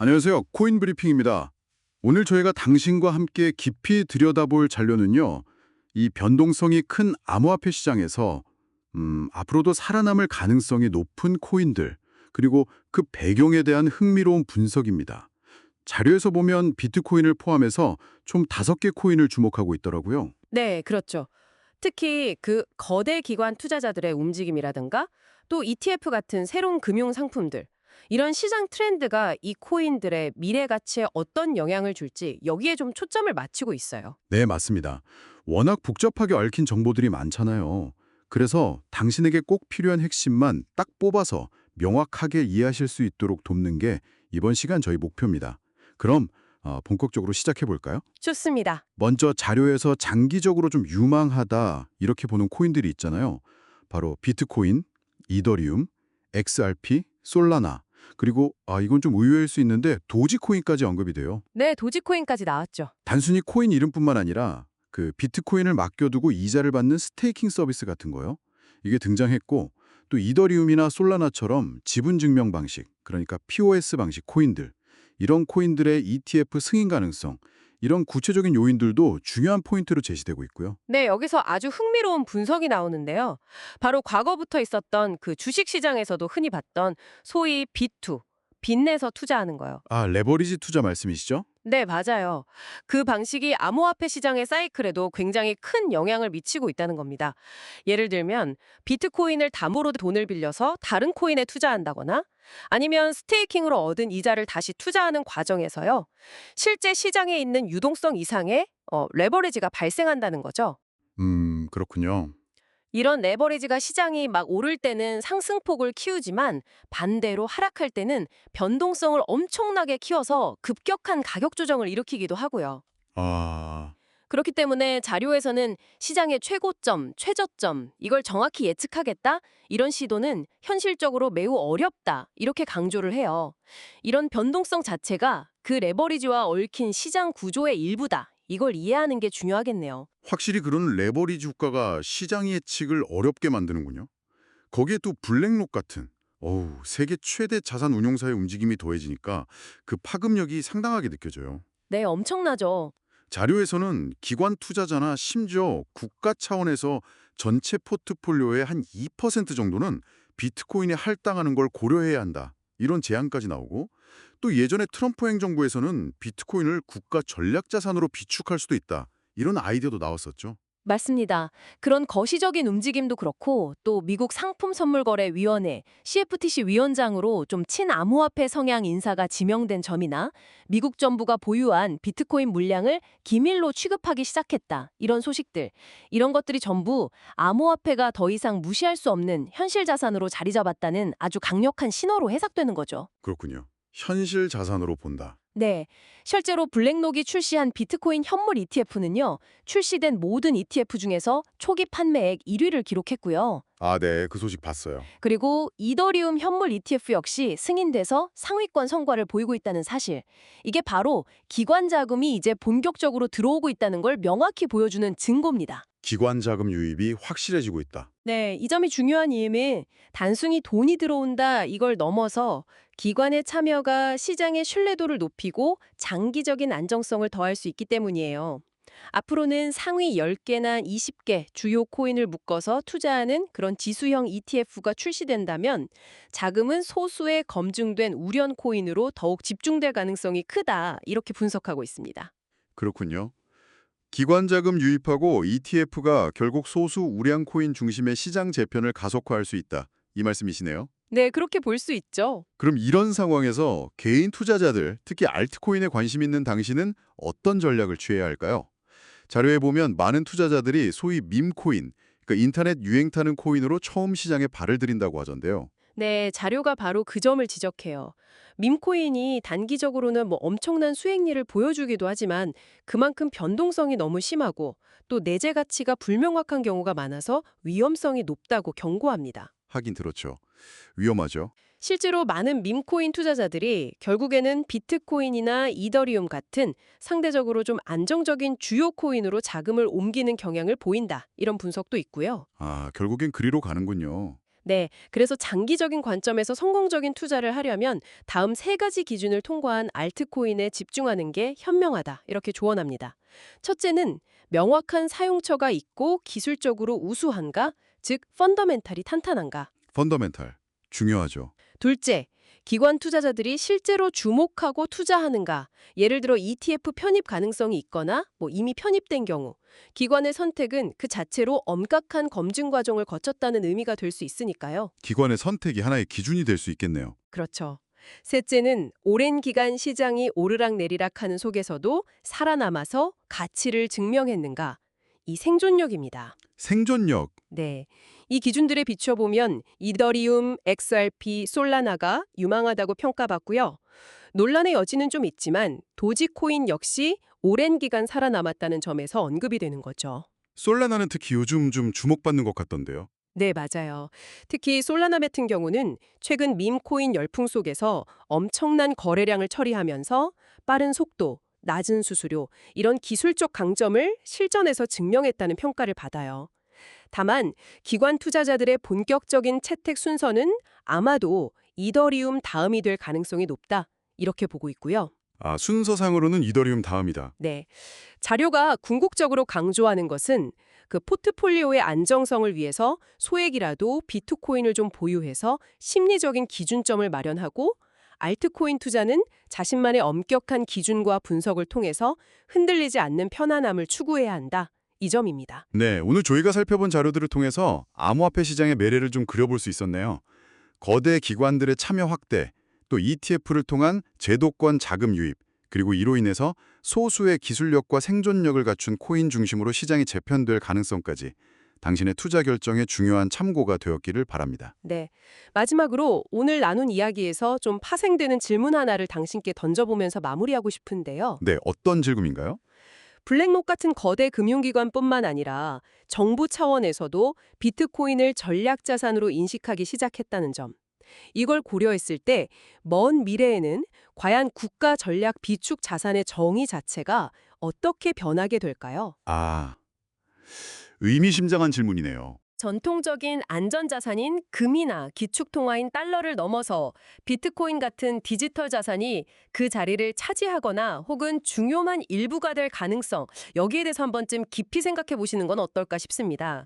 안녕하세요. 코인 브리핑입니다. 오늘 저희가 당신과 함께 깊이 들여다볼 잔료는요. 이 변동성이 큰 암호화폐 시장에서 앞으로도 살아남을 가능성이 높은 코인들, 그리고 그 배경에 대한 흥미로운 분석입니다. 자료에서 보면 비트코인을 포함해서 총 5개 코인을 주목하고 있더라고요. 네, 그렇죠. 특히 그 거대 기관 투자자들의 움직임이라든가 또 ETF 같은 새로운 금융 상품들, 이런 시장 트렌드가 이 코인들의 미래 가치에 어떤 영향을 줄지 여기에 좀 초점을 맞추고 있어요. 네, 맞습니다. 워낙 복잡하게 얽힌 정보들이 많잖아요. 그래서 당신에게 꼭 필요한 핵심만 딱 뽑아서 명확하게 이해하실 수 있도록 돕는 게 이번 시간 저희 목표입니다. 그럼 본격적으로 시작해 볼까요? 좋습니다. 먼저 자료에서 장기적으로 좀 유망하다 이렇게 보는 코인들이 있잖아요. 바로 비트코인, 이더리움, XRP, 솔라나, 그리고 이건 좀 의외일 수 있는데 도지코인까지 언급이 돼요. 네, 도지코인까지 나왔죠. 단순히 코인 이름뿐만 아니라 그 비트코인을 맡겨두고 이자를 받는 스테이킹 서비스 같은 거요. 이게 등장했고 또 이더리움이나 솔라나처럼 지분 증명 방식, 그러니까 POS 방식 코인들, 이런 코인들의 ETF 승인 가능성, 이런 구체적인 요인들도 중요한 포인트로 제시되고 있고요. 네, 여기서 아주 흥미로운 분석이 나오는데요. 바로 과거부터 있었던 그 주식 시장에서도 흔히 봤던 소위 빚투, 빚내서 투자하는 거요. 레버리지 투자 말씀이시죠? 네, 맞아요. 그 방식이 암호화폐 시장의 사이클에도 굉장히 큰 영향을 미치고 있다는 겁니다. 예를 들면 비트코인을 담보로 돈을 빌려서 다른 코인에 투자한다거나 아니면 스테이킹으로 얻은 이자를 다시 투자하는 과정에서요. 실제 시장에 있는 유동성 이상의 레버리지가 발생한다는 거죠. 그렇군요. 이런 레버리지가 시장이 막 오를 때는 상승폭을 키우지만 반대로 하락할 때는 변동성을 엄청나게 키워서 급격한 가격 조정을 일으키기도 하고요. 아, 그렇기 때문에 자료에서는 시장의 최고점, 최저점, 이걸 정확히 예측하겠다? 이런 시도는 현실적으로 매우 어렵다. 이렇게 강조를 해요. 이런 변동성 자체가 그 레버리지와 얽힌 시장 구조의 일부다. 이걸 이해하는 게 중요하겠네요. 확실히 그런 레버리지 효과가 시장 예측을 어렵게 만드는군요. 거기에 또 블랙록 같은 세계 최대 자산 운용사의 움직임이 더해지니까 그 파급력이 상당하게 느껴져요. 네, 엄청나죠. 자료에서는 기관 투자자나 심지어 국가 차원에서 전체 포트폴리오의 한 2% 정도는 비트코인에 할당하는 걸 고려해야 한다. 이런 제안까지 나오고 또 예전에 트럼프 행정부에서는 비트코인을 국가 전략 자산으로 비축할 수도 있다. 이런 아이디어도 나왔었죠. 맞습니다. 그런 거시적인 움직임도 그렇고 또 미국 상품선물거래위원회 CFTC 위원장으로 좀 친암호화폐 성향 인사가 지명된 점이나 미국 정부가 보유한 비트코인 물량을 기밀로 취급하기 시작했다. 이런 소식들. 이런 것들이 전부 암호화폐가 더 이상 무시할 수 없는 현실 자산으로 자리 잡았다는 아주 강력한 신호로 해석되는 거죠. 그렇군요. 현실 자산으로 본다. 네, 실제로 블랙록이 출시한 비트코인 현물 ETF는요, 출시된 모든 ETF 중에서 초기 판매액 1위를 기록했고요. 네. 그 소식 봤어요. 그리고 이더리움 현물 ETF 역시 승인돼서 상위권 성과를 보이고 있다는 사실. 이게 바로 기관 자금이 이제 본격적으로 들어오고 있다는 걸 명확히 보여주는 증거입니다. 기관 자금 유입이 확실해지고 있다. 네, 이 점이 중요한 이유는 단순히 돈이 들어온다 이걸 넘어서 기관의 참여가 시장의 신뢰도를 높이고 장기적인 안정성을 더할 수 있기 때문이에요. 앞으로는 상위 10개나 20개 주요 코인을 묶어서 투자하는 그런 지수형 ETF가 출시된다면 자금은 소수의 검증된 우련 코인으로 더욱 집중될 가능성이 크다 이렇게 분석하고 있습니다. 그렇군요. 기관 자금 유입하고 ETF가 결국 소수 우량 코인 중심의 시장 재편을 가속화할 수 있다. 이 말씀이시네요. 네, 그렇게 볼 수 있죠. 그럼 이런 상황에서 개인 투자자들, 특히 알트코인에 관심 있는 당신은 어떤 전략을 취해야 할까요? 자료에 보면 많은 투자자들이 소위 밈코인, 그러니까 인터넷 유행 타는 코인으로 처음 시장에 발을 들인다고 하던데요. 네, 자료가 바로 그 점을 지적해요. 밈코인이 단기적으로는 뭐 엄청난 수익률을 보여주기도 하지만 그만큼 변동성이 너무 심하고 또 내재 가치가 불명확한 경우가 많아서 위험성이 높다고 경고합니다. 하긴 그렇죠. 위험하죠. 실제로 많은 밈코인 투자자들이 결국에는 비트코인이나 이더리움 같은 상대적으로 좀 안정적인 주요 코인으로 자금을 옮기는 경향을 보인다. 이런 분석도 있고요. 결국엔 그리로 가는군요. 네, 그래서 장기적인 관점에서 성공적인 투자를 하려면 다음 세 가지 기준을 통과한 알트코인에 집중하는 게 현명하다. 이렇게 조언합니다. 첫째는 명확한 사용처가 있고 기술적으로 우수한가, 즉 펀더멘탈이 탄탄한가. 펀더멘탈. 중요하죠. 둘째, 기관 투자자들이 실제로 주목하고 투자하는가. 예를 들어 ETF 편입 가능성이 있거나 이미 편입된 경우. 기관의 선택은 그 자체로 엄격한 검증 과정을 거쳤다는 의미가 될 수 있으니까요. 기관의 선택이 하나의 기준이 될 수 있겠네요. 그렇죠. 셋째는 오랜 기간 시장이 오르락내리락 하는 속에서도 살아남아서 가치를 증명했는가. 이 생존력입니다. 생존력. 네. 이 기준들에 비춰보면 이더리움, XRP, 솔라나가 유망하다고 평가받고요. 논란의 여지는 좀 있지만 도지코인 역시 오랜 기간 살아남았다는 점에서 언급이 되는 거죠. 솔라나는 특히 요즘 좀 주목받는 것 같던데요. 네, 맞아요. 특히 솔라나 같은 경우는 최근 밈코인 열풍 속에서 엄청난 거래량을 처리하면서 빠른 속도, 낮은 수수료, 이런 기술적 강점을 실전에서 증명했다는 평가를 받아요. 다만 기관 투자자들의 본격적인 채택 순서는 아마도 이더리움 다음이 될 가능성이 높다. 이렇게 보고 있고요. 아, 순서상으로는 이더리움 다음이다. 네. 자료가 궁극적으로 강조하는 것은 그 포트폴리오의 안정성을 위해서 소액이라도 비트코인을 좀 보유해서 심리적인 기준점을 마련하고 알트코인 투자는 자신만의 엄격한 기준과 분석을 통해서 흔들리지 않는 편안함을 추구해야 한다. 이 점입니다. 네, 오늘 저희가 살펴본 자료들을 통해서 암호화폐 시장의 매래를 좀 그려볼 수 있었네요. 거대 기관들의 참여 확대, 또 ETF를 통한 제도권 자금 유입, 그리고 이로 인해서 소수의 기술력과 생존력을 갖춘 코인 중심으로 시장이 재편될 가능성까지 당신의 투자 결정에 중요한 참고가 되었기를 바랍니다. 네. 마지막으로 오늘 나눈 이야기에서 좀 파생되는 질문 하나를 당신께 던져보면서 마무리하고 싶은데요. 네, 어떤 질문인가요? 블랙록 같은 거대 금융기관뿐만 아니라 정부 차원에서도 비트코인을 전략 자산으로 인식하기 시작했다는 점. 이걸 고려했을 때 먼 미래에는 과연 국가 전략 비축 자산의 정의 자체가 어떻게 변하게 될까요? 아, 의미심장한 질문이네요. 전통적인 안전자산인 금이나 기축통화인 달러를 넘어서 비트코인 같은 디지털 자산이 그 자리를 차지하거나 혹은 중요한 일부가 될 가능성, 여기에 대해서 한 번쯤 깊이 생각해 보시는 건 어떨까 싶습니다.